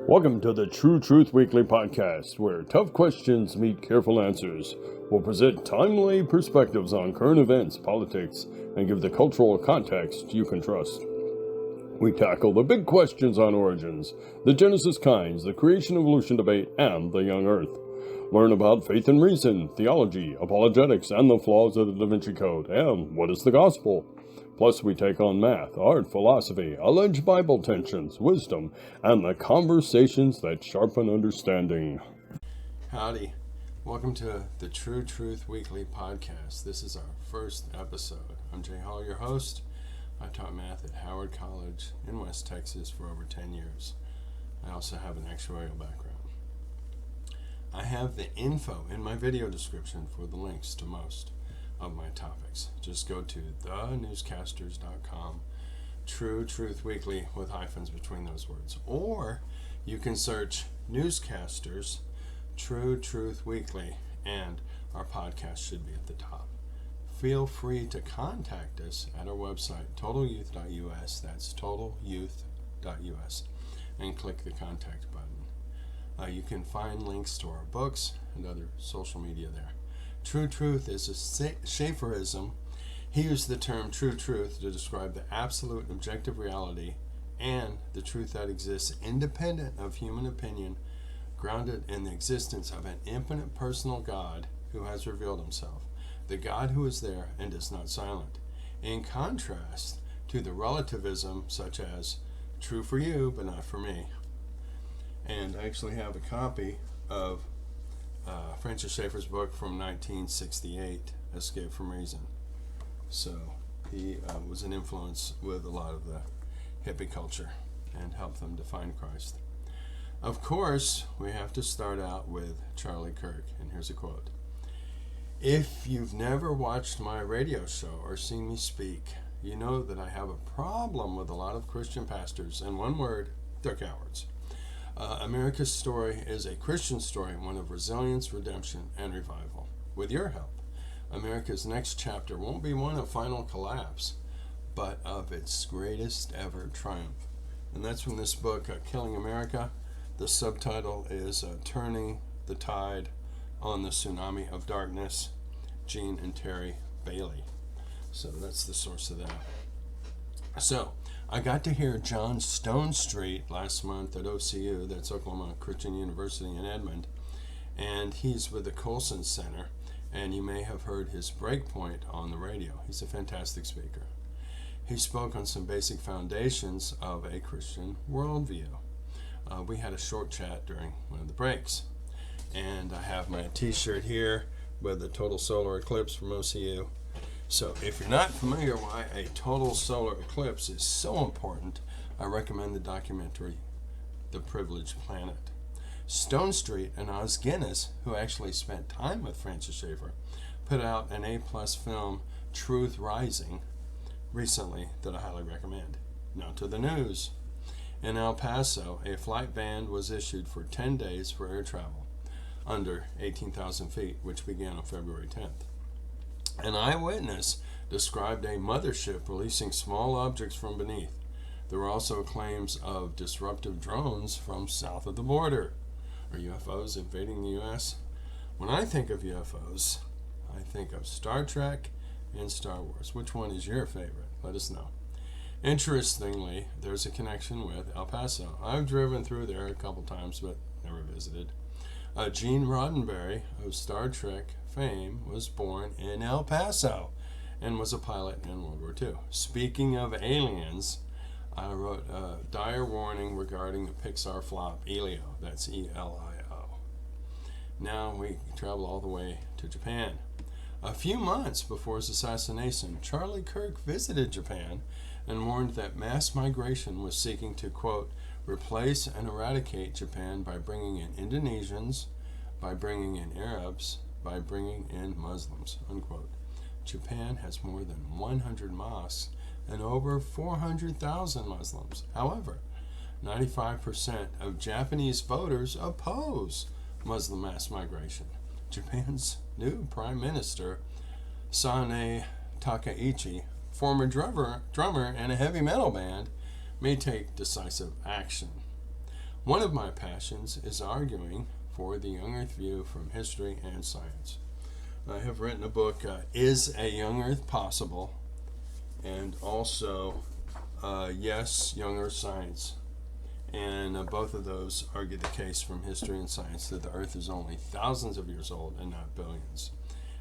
Welcome to the True Truth Weekly podcast, where tough questions meet careful answers. We'll present timely perspectives on current events, politics, and give the cultural context you can trust. We tackle the big questions on origins, the Genesis kinds, the creation-evolution debate, and the young earth. Learn about faith and reason, theology, apologetics, and the flaws of the Da Vinci Code, and what is the gospel. Plus, we take on math, art, philosophy, alleged Bible tensions, wisdom, and the conversations that sharpen understanding. Howdy. Welcome to the True Truth Weekly podcast. This is our first episode. I'm Jay Hall, your host. I taught math at Howard College in West Texas for over 10 years. I also have an actuarial background. I have the info in my video description for the links to most of my topics. Just go to thenewscasters.com, True Truth Weekly with hyphens between those words. Or you can search Newscasters, True Truth Weekly, and our podcast should be at the top. Feel free to contact us at our website, totalyouth.us. That's totalyouth.us. And click the contact button. You can find links to our books and other social media there. True truth is a Schaefferism. He used the term true truth to describe the absolute objective reality and the truth that exists independent of human opinion, grounded in the existence of an infinite personal God who has revealed himself, the God who is there and is not silent, in contrast to the relativism such as true for you but not for me. And I actually have a copy of Francis Schaeffer's book from 1968, Escape from Reason. So he was an influence with a lot of the hippie culture and helped them to find Christ. Of course, we have to start out with Charlie Kirk, and here's a quote. If you've never watched my radio show or seen me speak, you know that I have a problem with a lot of Christian pastors, and one word, they're cowards. America's story is a Christian story, one of resilience, redemption, and revival. With your help, America's next chapter won't be one of final collapse, but of its greatest ever triumph. And that's from this book, Killing America. The subtitle is Turning the Tide on the Tsunami of Darkness, Gene and Terry Bailey. So that's the source of that. So, I got to hear John Stonestreet last month at OCU, that's Oklahoma Christian University in Edmond, and he's with the Colson Center, and you may have heard his Breakpoint on the radio. He's a fantastic speaker. He spoke on some basic foundations of a Christian worldview. We had a short chat during one of the breaks, and I have my t-shirt here with the total solar eclipse from OCU. So if you're not familiar why a total solar eclipse is so important, I recommend the documentary The Privileged Planet. Stonestreet and Os Guinness, who actually spent time with Francis Schaeffer, put out an A+ film, Truth Rising, recently that I highly recommend. Now to the news. In El Paso, a flight ban was issued for 10 days for air travel under 18,000 feet, which began on February 10th. An eyewitness described a mothership releasing small objects from beneath. There were also claims of disruptive drones from south of the border. Are UFOs invading the U.S.? When I think of UFOs, I think of Star Trek and Star Wars. Which one is your favorite? Let us know. Interestingly, there's a connection with El Paso. I've driven through there a couple times, but never visited. Gene Roddenberry of Star Trek fame was born in El Paso and was a pilot in World War II. Speaking of aliens, I wrote a dire warning regarding the Pixar flop Elio. That's E-L-I-O. Now we travel all the way to Japan. A few months before his assassination, Charlie Kirk visited Japan and warned that mass migration was seeking to, quote, replace and eradicate Japan by bringing in Indonesians, by bringing in Arabs, by bringing in Muslims, unquote. Japan has more than 100 mosques and over 400,000 Muslims. However, 95% of Japanese voters oppose Muslim mass migration. Japan's new Prime Minister, Sane Takaichi, former drummer in a heavy metal band, may take decisive action. One of my passions is arguing for the young earth view from history and science. I have written a book, Is a Young Earth Possible? And also, Yes, Young Earth Science. And both of those argue the case from history and science that the earth is only thousands of years old and not billions.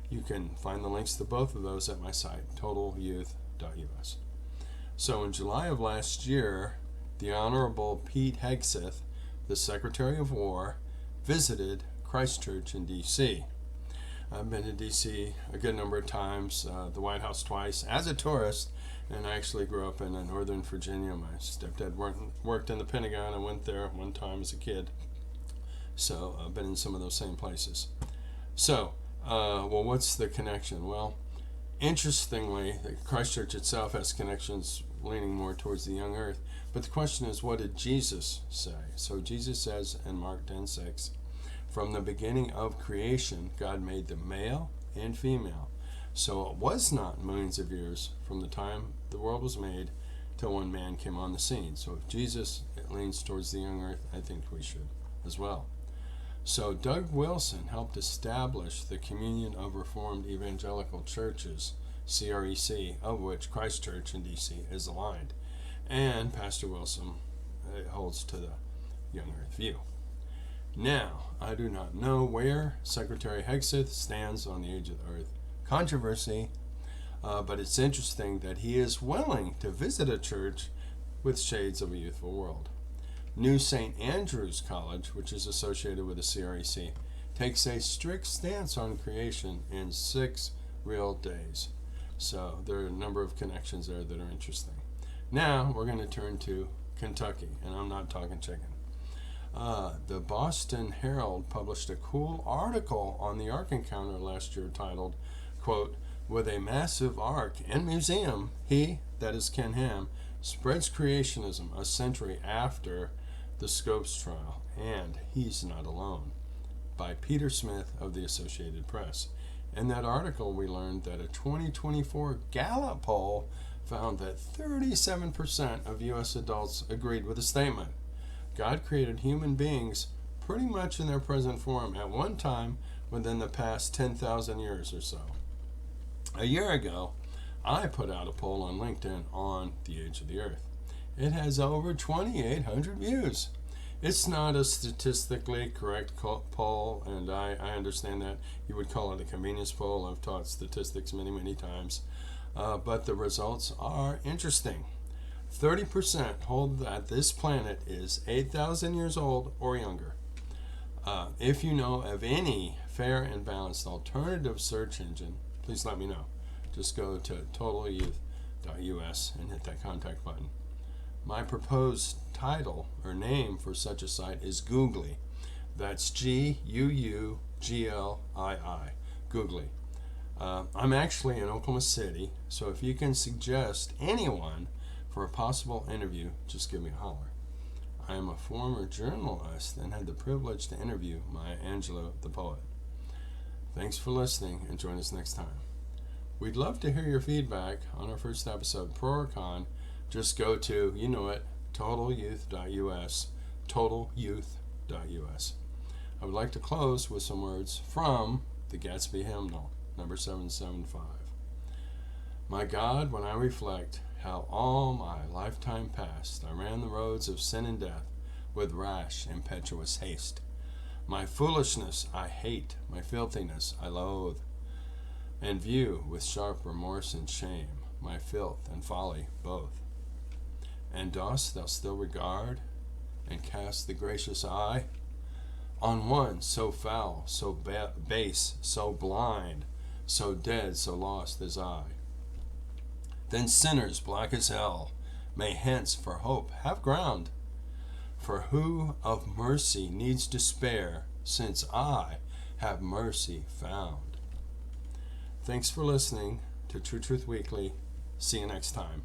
You can find the links to both of those at my site, totalyouth.us. So in July of last year, the Honorable Pete Hegseth, the Secretary of War, visited Christchurch in D.C. I've been to D.C. a good number of times, the White House twice, as a tourist, and I actually grew up in Northern Virginia. My stepdad worked in the Pentagon. I went there one time as a kid. So I've been in some of those same places. So, what's the connection? Well, interestingly, Christchurch itself has connections leaning more towards the young earth. But the question is, what did Jesus say? So Jesus says in Mark 10:6, from the beginning of creation, God made them male and female. So it was not millions of years from the time the world was made till when man came on the scene. So if Jesus leans towards the young earth, I think we should as well. So Doug Wilson helped establish the Communion of Reformed Evangelical Churches, CREC, of which Christchurch in D.C. is aligned. And Pastor Wilson holds to the young earth view. Now, I do not know where Secretary Hegseth stands on the age of the earth controversy, but it's interesting that he is willing to visit a church with shades of a youthful world. New St. Andrew's College, which is associated with the CREC, takes a strict stance on creation in 6 real days. So there are a number of connections there that are interesting. Now we're going to turn to Kentucky, and I'm not talking chicken. The Boston Herald published a cool article on the Ark Encounter last year titled, quote, with a massive ark and museum, he, that is Ken Ham, spreads creationism a century after the Scopes trial, and he's not alone, by Peter Smith of the Associated Press. In that article, we learned that a 2024 Gallup poll found that 37% of U.S. adults agreed with the statement. God created human beings pretty much in their present form at one time within the past 10,000 years or so. A year ago, I put out a poll on LinkedIn on the age of the earth. It has over 2,800 views. It's not a statistically correct poll, and I understand that you would call it a convenience poll. I've taught statistics many times, but the results are interesting. 30% hold that this planet is 8,000 years old or younger. If you know of any fair and balanced alternative search engine, please let me know. Just go to totalyouth.us and hit that contact button. My proposed title or name for such a site is Googly. That's Guuglii. Googly. I'm actually in Oklahoma City, so if you can suggest anyone for a possible interview, just give me a holler. I am a former journalist and had the privilege to interview Maya Angelou, the poet. Thanks for listening, and join us next time. We'd love to hear your feedback on our first episode, pro or con. Just go to, you know it, totalyouth.us, totalyouth.us. I would like to close with some words from the Gadsby Hymnal, number 775. My God, when I reflect how all my lifetime past I ran the roads of sin and death with rash, impetuous haste. My foolishness I hate, my filthiness I loathe, and view with sharp remorse and shame my filth and folly both. And dost thou still regard and cast the gracious eye on one so foul, so base, so blind, so dead, so lost as I? Then sinners black as hell may hence for hope have ground. For who of mercy needs despair, since I have mercy found? Thanks for listening to True Truth Weekly. See you next time.